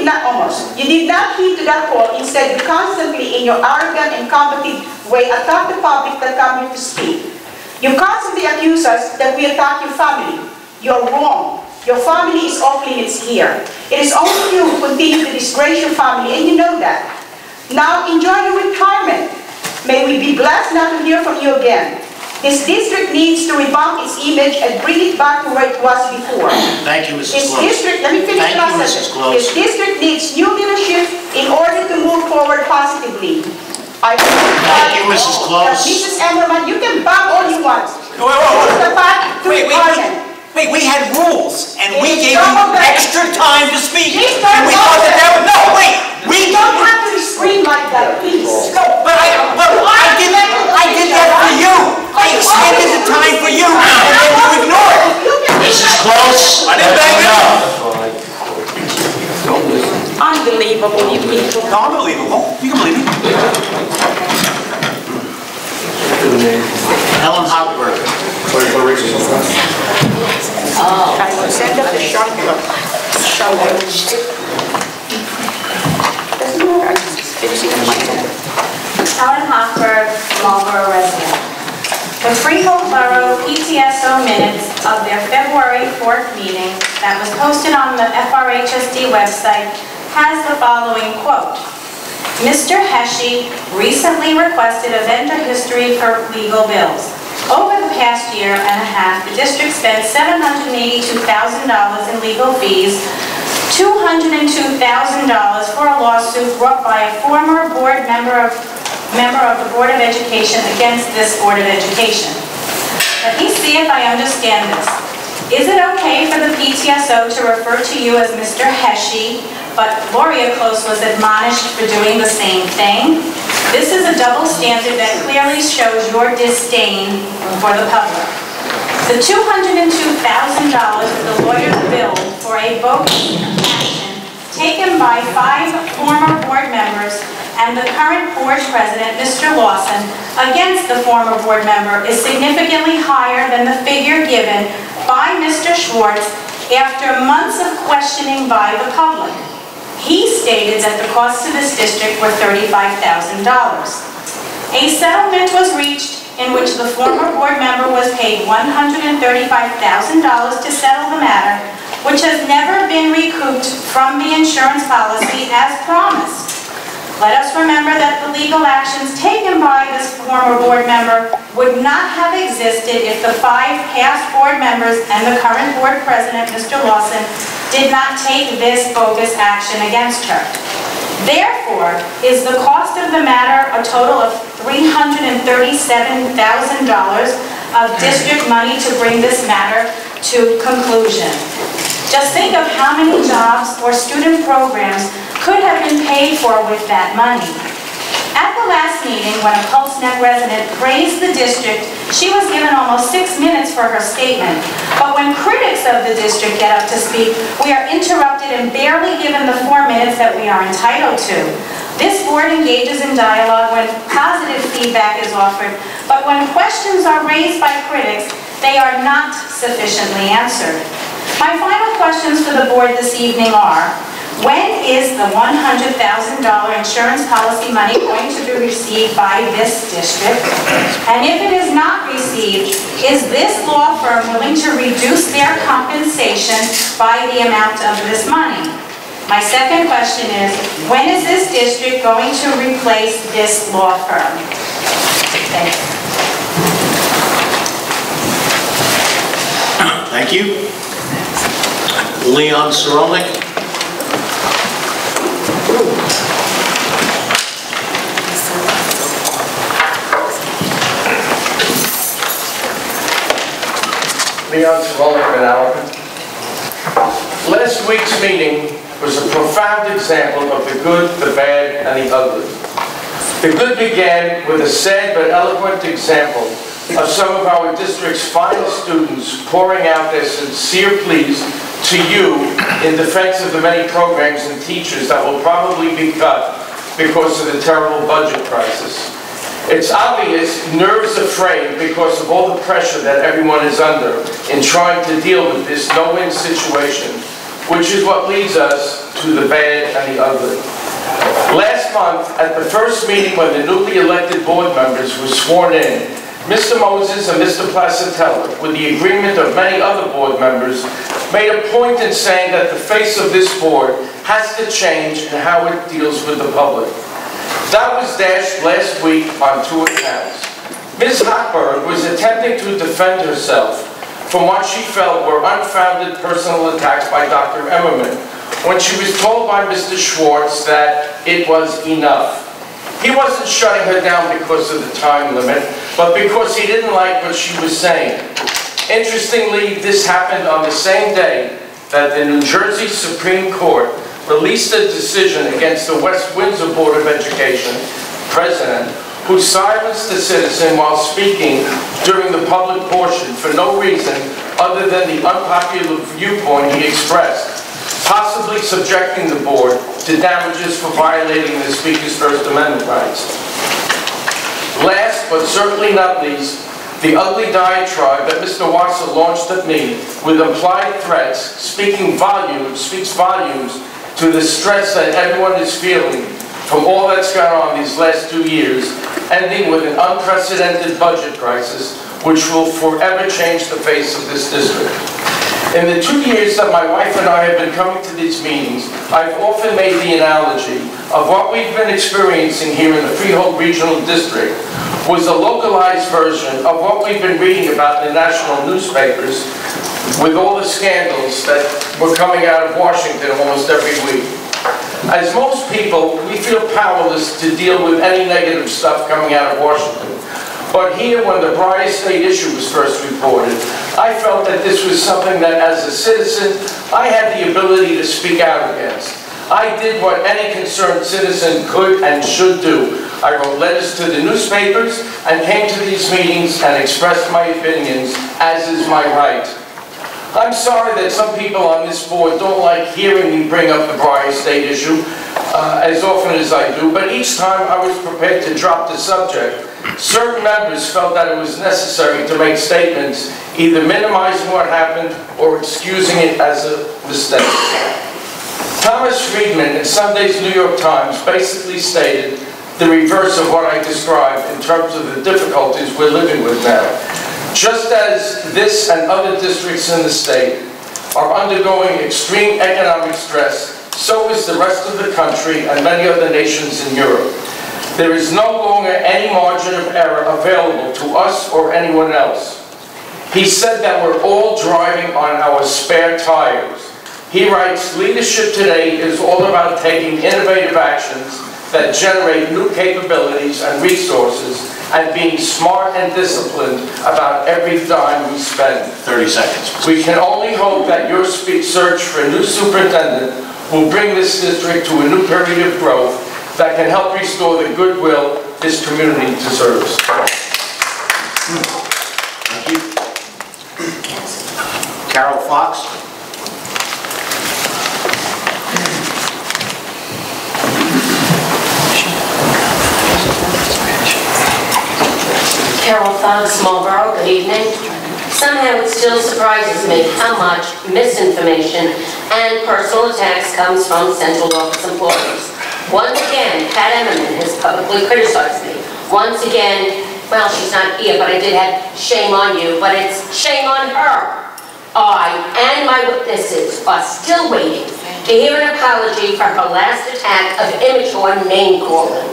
did not heed to that call. Instead, you constantly, in your arrogant and combative way, attack the public that come here to speak. You constantly accuse us that we attack your family. You're wrong. Your family is off limits here. It is only you who continue to disgrace your family, and you know that. Now, enjoy your retirement. May we be blessed not to hear from you again. This district needs to revamp its image and bring it back to where it was before. Thank you, Mrs. Close. Let me finish the last sentence. This district needs new leadership in order to move forward positively. Thank you, Mrs. Close. Mrs. Emmerman, you can bang all you want. Wait, we had rules, and we gave you extra time to speak. And we thought that would, no, wait, we don't have to scream like that, please. No, but I did that for you. I extended the time for you, and then you ignored it. Mrs. Close, I didn't bang it up. Unbelievable, you people. No, unbelievable. You can believe me. Helen Hochberg. I will send up the shotgun. Helen Hochberg, Marlborough resident. The Freehold Borough PTSO minutes of their February 4th meeting that was posted on the FRHSD website has the following quote. Mr. Heshe recently requested a vendor history for legal bills. Over the past year and a half, the district spent $782,000 in legal fees, $202,000 for a lawsuit brought by a former board member of the Board of Education against this Board of Education. Let me see if I understand this. Is it okay for the PTSO to refer to you as Mr. Heshe, but Gloria Close was admonished for doing the same thing? This is a double standard that clearly shows your disdain for the public. The $202,000 the lawyer billed for a bogus action taken by 5 former board members and the current board president, Mr. Lawson, against the former board member is significantly higher than the figure given by Mr. Schwartz after months of questioning by the public. He stated that the costs to this district were $35,000. A settlement was reached in which the former board member was paid $135,000 to settle the matter, which has never been recouped from the insurance policy as promised. Let us remember that the legal actions taken by this former board member would not have existed if the 5 past board members and the current board president, Mr. Lawson, did not take this bogus action against her. Therefore, is the cost of the matter a total of $337,000 of district money to bring this matter to conclusion. Just think of how many jobs or student programs could have been paid for with that money. At the last meeting, when a Pulse Neck resident praised the district, she was given almost 6 minutes for her statement. But when critics of the district get up to speak, we are interrupted and barely given the 4 minutes that we are entitled to. This board engages in dialogue when positive feedback is offered, but when questions are raised by critics, they are not sufficiently answered. My final questions for the board this evening are, when is the $100,000 insurance policy money going to be received by this district? And if it is not received, is this law firm willing to reduce their compensation by the amount of this money? My second question is, when is this district going to replace this law firm? Thank you. Thank you. Leon Sorolnik. Leon Sorolnik, Rhode Island. Last week's meeting was a profound example of the good, the bad, and the ugly. The good began with a sad but eloquent example of some of our district's finest students pouring out their sincere pleas to you in defense of the many programs and teachers that will probably be cut because of the terrible budget crisis. It's obvious nerves are frayed because of all the pressure that everyone is under in trying to deal with this no-win situation, which is what leads us to the bad and the ugly. Last month, at the first meeting when the newly elected board members were sworn in, Mr. Moses and Mr. Placentella, with the agreement of many other board members, made a point in saying that the face of this board has to change in how it deals with the public. That was dashed last week on 2 accounts. Ms. Hochberg was attempting to defend herself from what she felt were unfounded personal attacks by Dr. Emmerman when she was told by Mr. Schwartz that it was enough. He wasn't shutting her down because of the time limit, but because he didn't like what she was saying. Interestingly, this happened on the same day that the New Jersey Supreme Court released a decision against the West Windsor Board of Education president who silenced a citizen while speaking during the public portion for no reason other than the unpopular viewpoint he expressed, possibly subjecting the board to damages for violating the Speaker's First Amendment rights. Last, but certainly not least, the ugly diatribe that Mr. Wasser launched at me with implied threats speaks volumes to the stress that everyone is feeling from all that's gone on these last 2 years, ending with an unprecedented budget crisis which will forever change the face of this district. In the 2 years that my wife and I have been coming to these meetings, I've often made the analogy of what we've been experiencing here in the Freehold Regional District was a localized version of what we've been reading about in the national newspapers with all the scandals that were coming out of Washington almost every week. As most people, we feel powerless to deal with any negative stuff coming out of Washington. But here, when the Bryar State issue was first reported, I felt that this was something that, as a citizen, I had the ability to speak out against. I did what any concerned citizen could and should do. I wrote letters to the newspapers and came to these meetings and expressed my opinions, as is my right. I'm sorry that some people on this board don't like hearing me bring up the Bryar State issue as often as I do, but each time I was prepared to drop the subject. Certain members felt that it was necessary to make statements either minimizing what happened or excusing it as a mistake. Thomas Friedman in Sunday's New York Times basically stated the reverse of what I described in terms of the difficulties we're living with now. Just as this and other districts in the state are undergoing extreme economic stress, so is the rest of the country and many other nations in Europe. There is no longer any margin of error available to us or anyone else. He said that we're all driving on our spare tires. He writes, leadership today is all about taking innovative actions that generate new capabilities and resources and being smart and disciplined about every dime we spend. 30 seconds. We can only hope that your search for a new superintendent will bring this district to a new period of growth that can help restore the goodwill this community deserves. Thank you. Carol Fox. Carol Fox, Marlboro, good evening. Somehow it still surprises me how much misinformation and personal attacks comes from central office employees. Once again, Pat Emmerman has publicly criticized me. Once again, well, she's not here, but I did have shame on you, but it's shame on her. I and my witnesses are still waiting to hear an apology for her last attack of immature name-calling.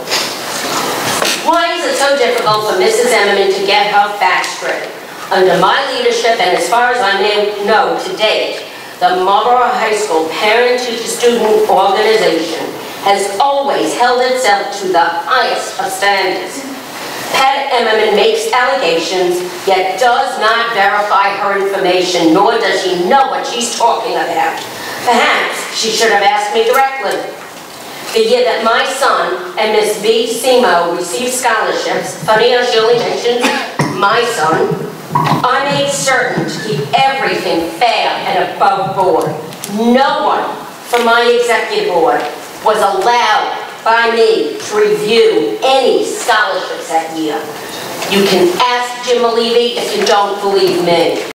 Why is it so difficult for Mrs. Emmerman to get her facts straight? Under my leadership, and as far as I know to date, the Marlboro High School Parent-Teacher-Student Organization has always held itself to the highest of standards. Pat Emmerman makes allegations, yet does not verify her information, nor does she know what she's talking about. Perhaps she should have asked me directly. The year that my son and Miss V. Simo received scholarships, funny how Julie mentioned my son, I made certain to keep everything fair and above board. No one from my executive board was allowed by me to review any scholarships that year. You can ask Jim Levy if you don't believe me.